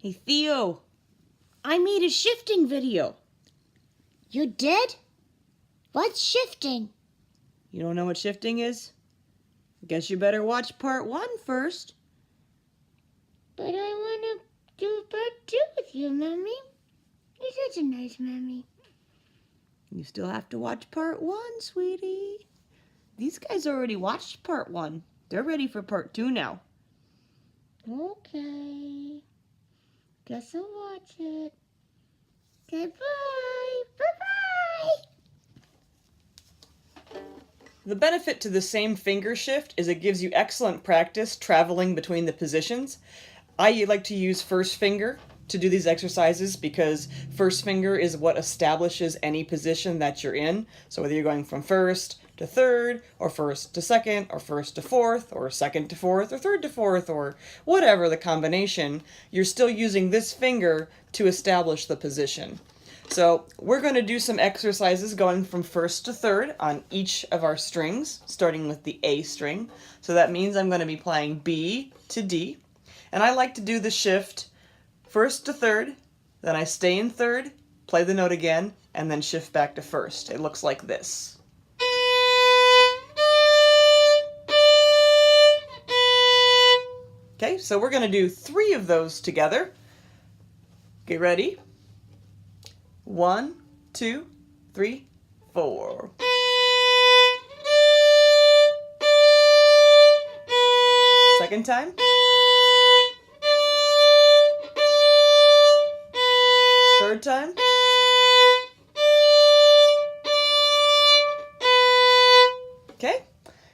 Hey Theo, I made a shifting video. You did? What's shifting? You don't know what shifting is? Guess you better watch part 1 first. But I want to do part 2 with you, Mommy. You're such a nice Mommy. You still have to watch part 1, sweetie. These guys already watched part 1. They're ready for part 2 now. Okay. Guess I'll watch it. Okay, bye. Bye-bye. The benefit to the same finger shift is it gives you excellent practice traveling between the positions. I like to use first finger to do these exercises because first finger is what establishes any position that you're in. So whether you're going from first to third, or first to second, or first to fourth, or second to fourth, or third to fourth, or whatever the combination, you're still using this finger to establish the position. So we're going to do some exercises going from first to third on each of our strings, starting with the A string. So that means I'm going to be playing B to D. And I like to do the shift first to third, then I stay in third, play the note again, and then shift back to first. It looks like this. Okay, so we're going to do 3 of those together. Get ready. 1, 2, 3, 4. Second time. Third time. Okay,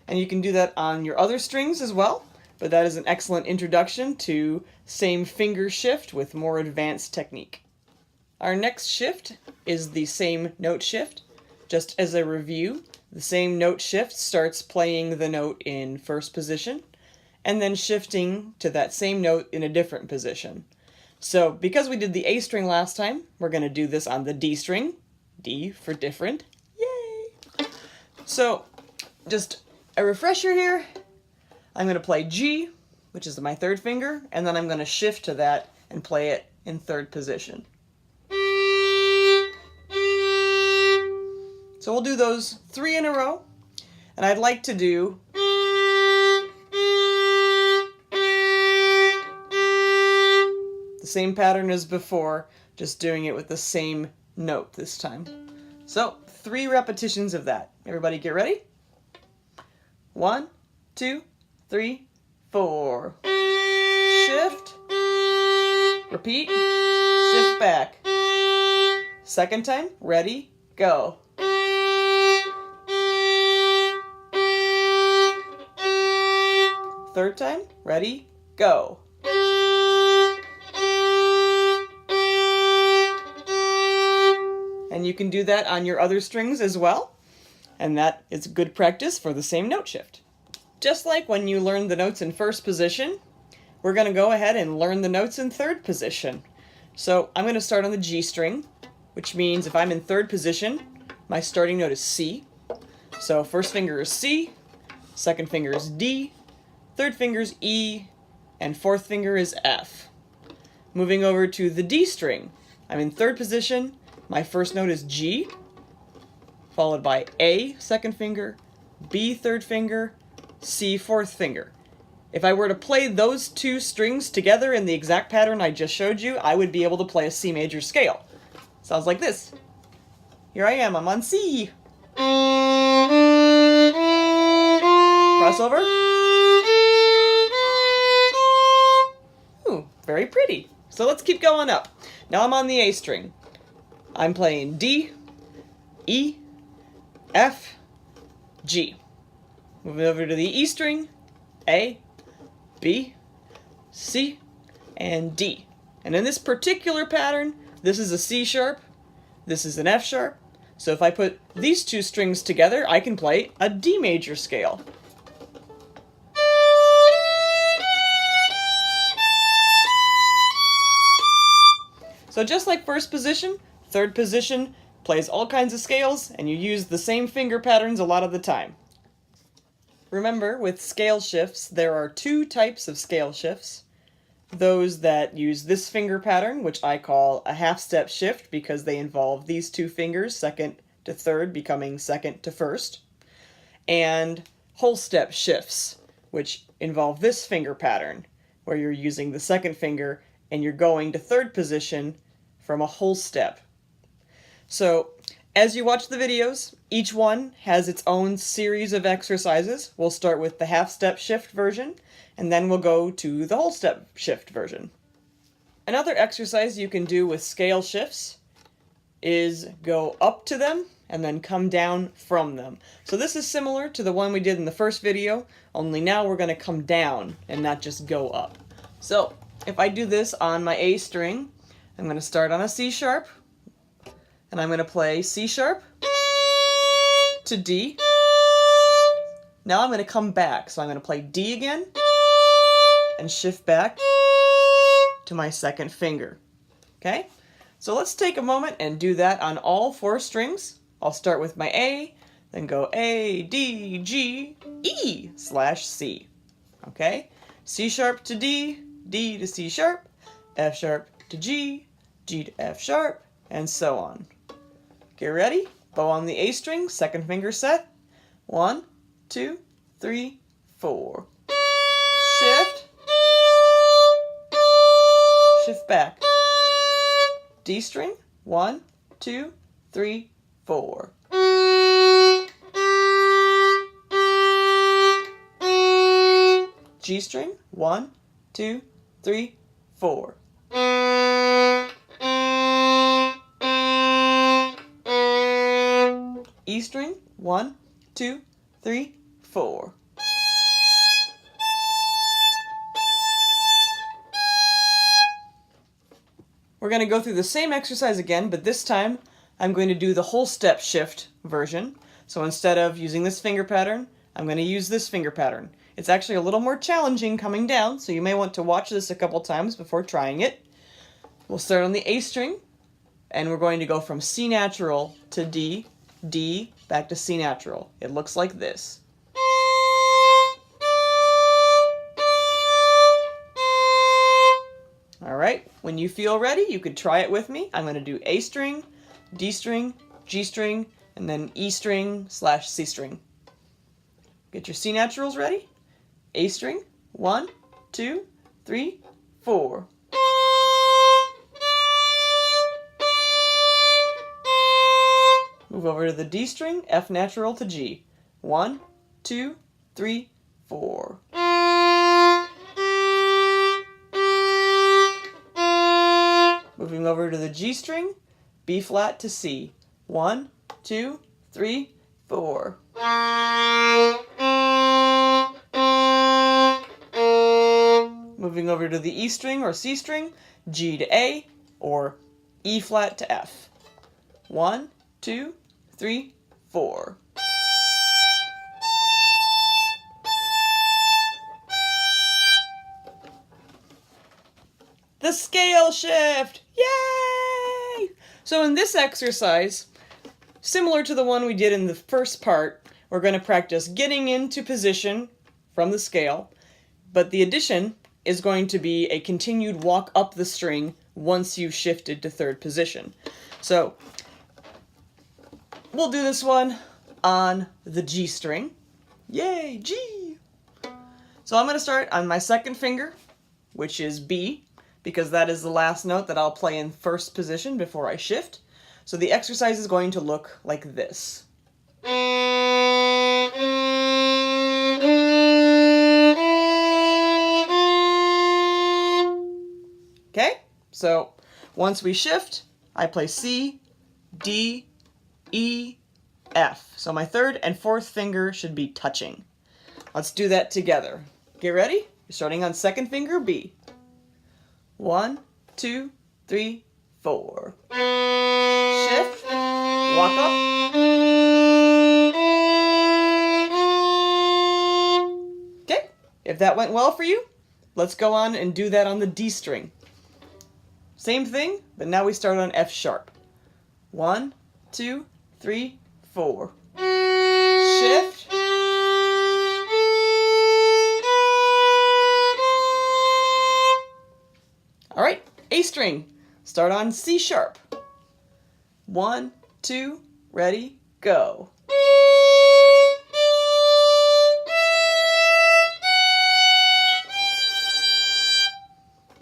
and you can do that on your other strings as well, but that is an excellent introduction to same finger shift with more advanced technique. Our next shift is the same note shift. Just as a review, the same note shift starts playing the note in first position and then shifting to that same note in a different position. So because we did the A string last time, we're going to do this on the D string. D for different. Yay! So just a refresher here. I'm going to play G, which is my third finger, and then I'm going to shift to that and play it in third position. So we'll do those 3 in a row, and I'd like to do the same pattern as before, just doing it with the same note this time. So 3 repetitions of that. Everybody get ready? 1, 2, 3, 4. Shift. Repeat. Shift back. Second time. Ready. Go. Third time. Ready. Go. And you can do that on your other strings as well. And that is good practice for the same note shift. Just like when you learn the notes in first position, we're going to go ahead and learn the notes in third position. So I'm going to start on the G string, which means if I'm in third position, my starting note is C. So first finger is C, second finger is D, third finger is E, and fourth finger is F. Moving over to the D string, I'm in third position, my first note is G, followed by A, second finger, B, third finger, C, fourth finger. If I were to play those 2 strings together in the exact pattern I just showed you, I would be able to play a C major scale. Sounds like this. Here I am, I'm on C. Crossover. Ooh, very pretty. So let's keep going up. Now I'm on the A string. I'm playing D, E, F, G. Moving over to the E string, A, B, C, and D. And in this particular pattern, this is a C sharp, this is an F sharp. So if I put these 2 strings together, I can play a D major scale. So just like first position, third position plays all kinds of scales, and you use the same finger patterns a lot of the time. Remember, with scale shifts, there are 2 types of scale shifts. those that use this finger pattern, which I call a half step shift because they involve these two fingers, second to third becoming second to first, and whole step shifts, which involve this finger pattern, where you're using the second finger and you're going to third position from a whole step. So as you watch the videos, each one has its own series of exercises. We'll start with the half step shift version, and then we'll go to the whole step shift version. Another exercise you can do with scale shifts is go up to them and then come down from them. So this is similar to the one we did in the first video, only now we're going to come down and not just go up. So if I do this on my A string, I'm going to start on a C sharp, and I'm going to play C sharp to D. Now I'm going to come back, so I'm going to play D again and shift back to my second finger. Okay? So let's take a moment and do that on all four strings. I'll start with my A, then go A, D, G, E / C. Okay? C sharp to D, D to C sharp, F sharp to G, G to F sharp, and so on. Get ready? Bow on the A string, second finger set. 1, 2, 3, 4. Shift. Shift back. D string. 1, 2, 3, 4. G string. 1, 2, 3, 4. E string. 1, 2, 3, 4. We're going to go through the same exercise again, but this time I'm going to do the whole step shift version. So instead of using this finger pattern, I'm going to use this finger pattern. It's actually a little more challenging coming down, so you may want to watch this a couple times before trying it. We'll start on the A string, and we're going to go from C natural to D, D, back to C natural. It looks like this. Alright, when you feel ready, you could try it with me. I'm going to do A string, D string, G string, and then E string / C string. Get your C naturals ready. A string, 1, 2, 3, 4. Move over to the D string, F natural to G. 1, 2, 3, 4. Moving over to the G string, B flat to C. 1, 2, 3, 4. Moving over to the E string or C string, G to A, or E flat to F. 1, 2, 3, 4. The scale shift! Yay! So in this exercise, similar to the one we did in the first part, we're going to practice getting into position from the scale, but the addition is going to be a continued walk up the string once you've shifted to third position. So we'll do this one on the G string. Yay, G! So I'm going to start on my second finger, which is B, because that is the last note that I'll play in first position before I shift. So the exercise is going to look like this. Okay, so once we shift, I play C, D, E, F. So my third and fourth finger should be touching. Let's do that together. Get ready? You're starting on second finger, B. 1, 2, 3, 4. Shift, walk up. Okay, if that went well for you, let's go on and do that on the D string. Same thing, but now we start on F sharp. 1, 2, 3, 4. Shift. All right, A string. Start on C sharp. 1, 2, ready, go.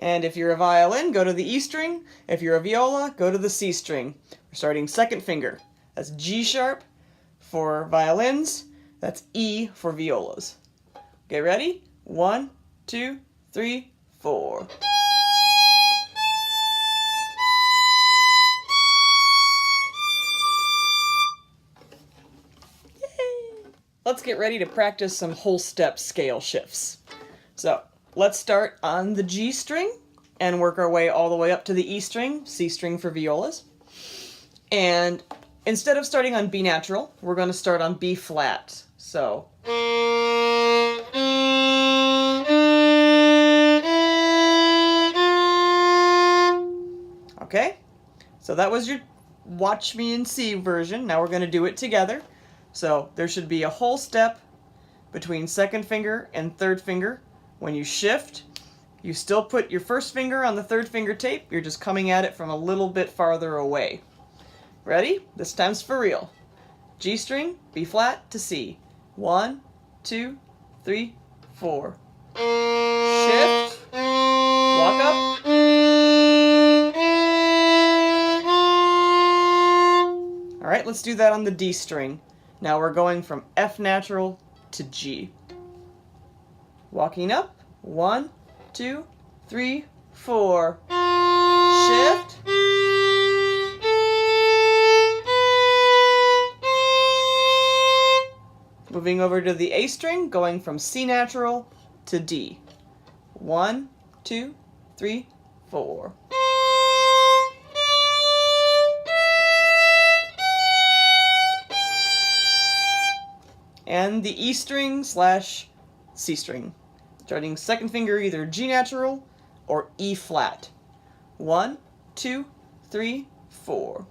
And if you're a violin, go to the E string. If you're a viola, go to the C string. We're starting second finger. That's G sharp for violins. That's E for violas. Okay, ready? 1, 2, 3, 4. Yay! Let's get ready to practice some whole step scale shifts. So let's start on the G string and work our way all the way up to the E string, C string for violas. And instead of starting on B natural, we're going to start on B flat. So okay, so that was your watch me and see version. Now we're going to do it together. So there should be a whole step between second finger and third finger. When you shift, you still put your first finger on the third finger tape. You're just coming at it from a little bit farther away. Ready? This time's for real. G string, B flat to C. 1, 2, 3, 4. Shift. Walk up. All right, let's do that on the D string. Now we're going from F natural to G. Walking up. 1, 2, 3, 4. Shift. Moving over to the A string, going from C natural to D. 1, 2, 3, 4. And the E string slash C string. Starting second finger either G natural or E flat. 1, 2, 3, 4.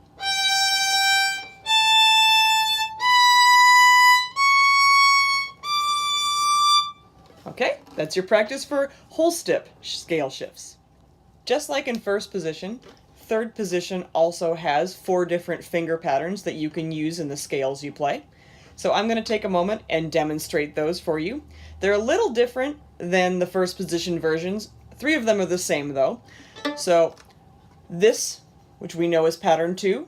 Okay, that's your practice for whole step scale shifts. Just like in first position, third position also has 4 different finger patterns that you can use in the scales you play. So I'm going to take a moment and demonstrate those for you. They're a little different than the first position versions. 3 of them are the same though. So this, which we know is pattern 2,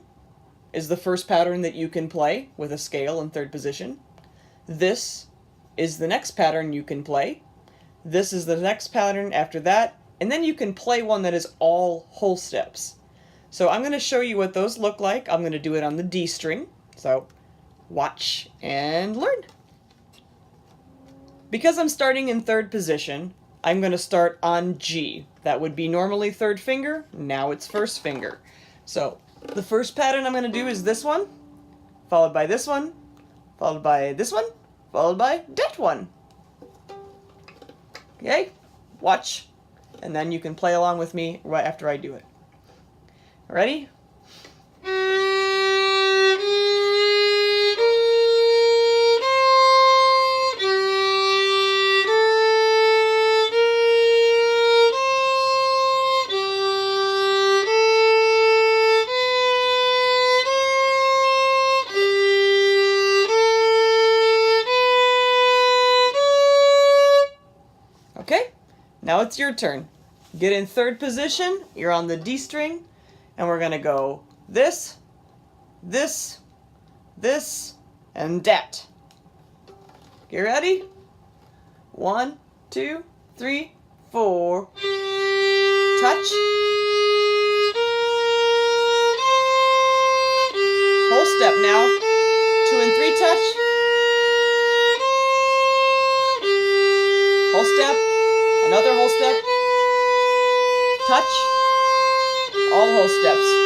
is the first pattern that you can play with a scale in third position. This is the next pattern you can play. This is the next pattern after that, and then you can play one that is all whole steps. So I'm going to show you what those look like. I'm going to do it on the D string. So watch and learn. Because I'm starting in third position, I'm going to start on G. That would be normally third finger, now it's first finger. So the first pattern I'm going to do is this one, followed by this one, followed by this one, followed by that one. Okay, watch, and then you can play along with me right after I do it. Ready? Okay, now it's your turn. Get in third position, you're on the D string, and we're gonna go this, this, this, and that. Get ready? 1, 2, 3, 4. Touch. Whole step now. 2 and 3 touch. Whole step. Another whole step. Touch. All whole steps.